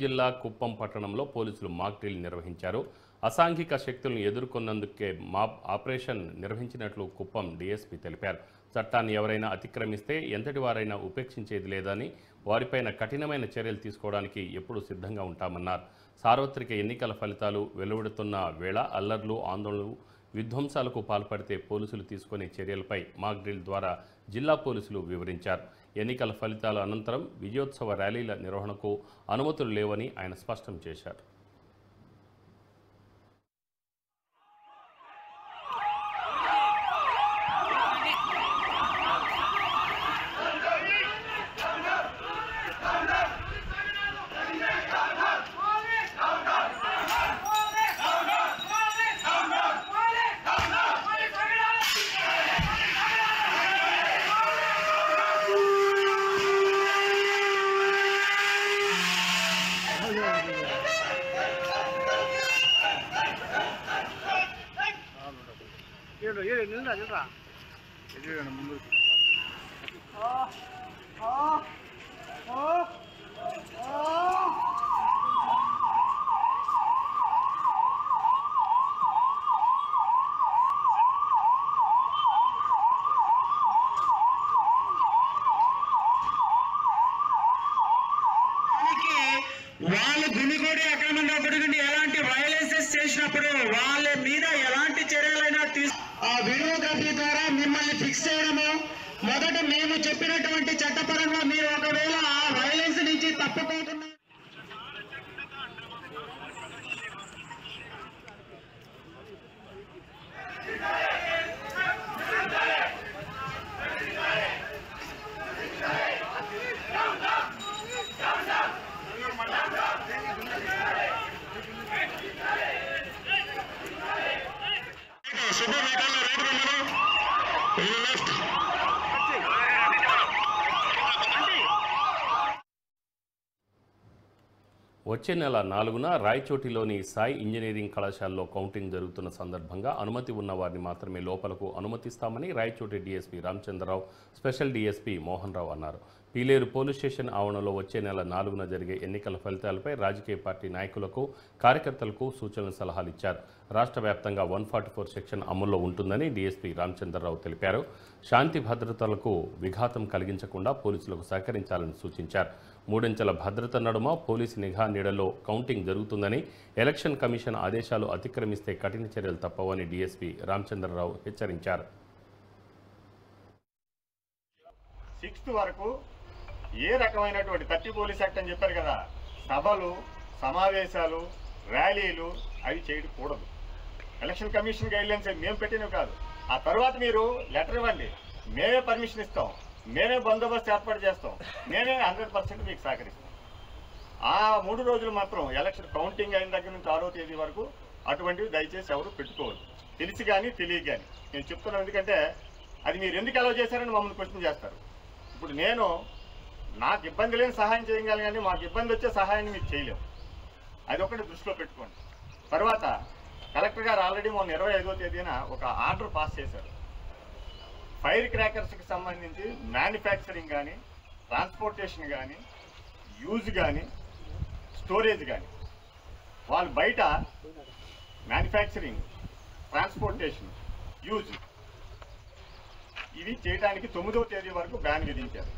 జిల్లా కుప్పం పట్టణంలో పోలీసులు మాక్ డ్రిల్ నిర్వహించారు. అసాంఘిక శక్తులను ఎదుర్కొన్నందుకే మాప్ ఆపరేషన్ నిర్వహించినట్లు కుప్పం డీఎస్పీ తెలిపారు. చట్టాన్ని ఎవరైనా అతిక్రమిస్తే ఎంతటి వారైనా ఉపేక్షించేది లేదని, వారిపైన కఠినమైన చర్యలు తీసుకోవడానికి ఎప్పుడూ సిద్ధంగా ఉంటామన్నారు. సార్వత్రిక ఎన్నికల ఫలితాలు వెలువడుతున్న వేళ అల్లర్లు, ఆందోళనలు, విధ్వంసాలకు పాల్పడితే పోలీసులు తీసుకునే చర్యలపై మాక్ డ్రిల్ ద్వారా జిల్లా పోలీసులు వివరించారు. ఎన్నికల ఫలితాల అనంతరం విజయోత్సవ ర్యాలీల నిర్వహణకు అనుమతులు లేవని ఆయన స్పష్టం చేశారు. వాళ్ళు గుమిగూడి అక్రమంగా గుడిగుండి ఎలాంటి వైలెన్సెస్ చేసినప్పుడు వాళ్ళ మీద ఎలాంటి చర్యలైనా ఆ వీడియోగ్రఫీ ద్వారా మిమ్మల్ని ఫిక్స్ చేయడము, మొదట మేము చెప్పినటువంటి చట్టపరంగా మీరు ఒకవేళ ఆ వైలెన్స్ నుంచి తప్పుకోకుండా వచ్చే నెల 4న రాయచోటిలోని సాయి ఇంజనీరింగ్ కళాశాలలో కౌంటింగ్ జరుగుతున్న సందర్భంగా అనుమతి ఉన్న వారిని మాత్రమే లోపలకు అనుమతిస్తామని Rayachoti DSP Ramachandrarao, special DSP Mohan Rao అన్నారు. పీలేరు పోలీస్ స్టేషన్ ఆవరణలో వచ్చే నెల 4న జరిగే ఎన్నికల ఫలితాలపై రాజకీయ పార్టీ నాయకులకు, కార్యకర్తలకు సూచనలు, సలహాలు ఇచ్చారు. రాష్ట్ర వ్యాప్తంగా 144 సెక్షన్ అమల్లో ఉంటుందని డీఎస్పీ రామచంద్రరావు తెలిపారు. శాంతి భద్రతలకు విఘాతం కలిగించకుండా పోలీసులకు సహకరించాలని సూచించారు. మూడంచెల భద్రత నడుమ పోలీసు నిఘా నీడలో కౌంటింగ్ జరుగుతుందని, ఎలక్షన్ కమిషన్ ఆదేశాలు అతిక్రమిస్తే కఠిన చర్యలు తప్పవని డీఎస్పీ రామచంద్రరావు హెచ్చరించారు. 6th వరకు ఏ రకమైనటువంటి 30 పోలీస్ యాక్ట్ అని చెప్పారు కదా, సభలు, సమావేశాలు, ర్యాలీలు అవి చేయకూడదు. ఎలక్షన్ కమిషన్ గైడ్లైన్స్ మేము పెట్టినవి కాదు. ఆ తర్వాత మీరు లెటర్ ఇవ్వండి, మేమే పర్మిషన్ ఇస్తాం, మేమే బందోబస్తు ఏర్పాటు చేస్తాం, మేమే 100% మీకు సహకరిస్తాం. ఆ 3 రోజులు మాత్రం ఎలక్షన్ కౌంటింగ్ అయిన దగ్గర నుంచి 6వ తేదీ వరకు అటువంటివి దయచేసి ఎవరు పెట్టుకోవద్దు. తెలిసి కానీ తెలియక కానీ నేను చెప్తున్నాను. ఎందుకంటే అది మీరు ఎందుకు అలౌ చేశారని మమ్మల్ని క్వశ్చన్ చేస్తారు. ఇప్పుడు నేను నాకు ఇబ్బంది లేని సహాయం చేయగలను, కానీ మాకు ఇబ్బంది వచ్చే సహాయాన్ని మీకు చేయలేము. అది ఒకటి దృష్టిలో పెట్టుకోండి. తర్వాత కలెక్టర్ గారు ఆల్రెడీ మొన్న 25వ తేదీన ఒక ఆర్డర్ పాస్ చేశారు. ఫైర్ క్రాకర్స్కి సంబంధించి మ్యానుఫ్యాక్చరింగ్ కానీ, ట్రాన్స్పోర్టేషన్ కానీ, యూజ్ కానీ, స్టోరేజ్ కానీ, వాళ్ళు బయట మ్యానుఫ్యాక్చరింగ్, ట్రాన్స్పోర్టేషన్, యూజ్ ఇవి చేయడానికి 9వ తేదీ వరకు బ్యాన్ విధించారు.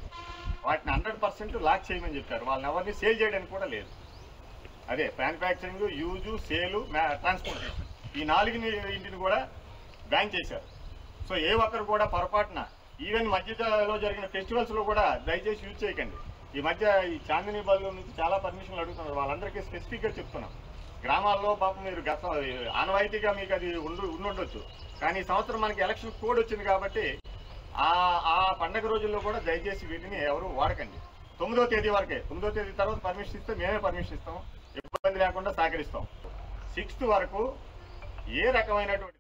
వాటిని 100% లాక్ చేయమని చెప్పారు. వాళ్ళని ఎవరిని సేల్ చేయడానికి కూడా లేదు. అదే మ్యానుఫ్యాక్చరింగ్, యూజు, సేలు, ట్రాన్స్పోర్టేషన్ ఈ 4 కూడా బ్యాన్ చేశారు. సో ఏ ఒక్కరు కూడా పొరపాటున ఈవెన్ మధ్యలో జరిగిన ఫెస్టివల్స్లో కూడా దయచేసి యూజ్ చేయకండి. ఈ మధ్య ఈ చాందినీ బల్లు నుంచి చాలా పర్మిషన్లు అడుగుతున్నారు. వాళ్ళందరికీ స్పెసిఫిక్గా చెప్తున్నాం. గ్రామాల్లో పాపం మీరు ఆనవాయితీగా మీకు అది ఉండుండొచ్చు, కానీ ఈ సంవత్సరం మనకి ఎలక్షన్ కోడ్ వచ్చింది కాబట్టి ఆ పండగ రోజుల్లో కూడా దయచేసి వీటిని ఎవరు వాడకండి. 9వ తేదీ వరకే. 9వ తేదీ తర్వాత పర్మిషన్ ఇస్తే మేమే పర్మిషన్ ఇస్తాం, ఇబ్బంది లేకుండా సహకరిస్తాం. 6th వరకు ఏ రకమైనటువంటి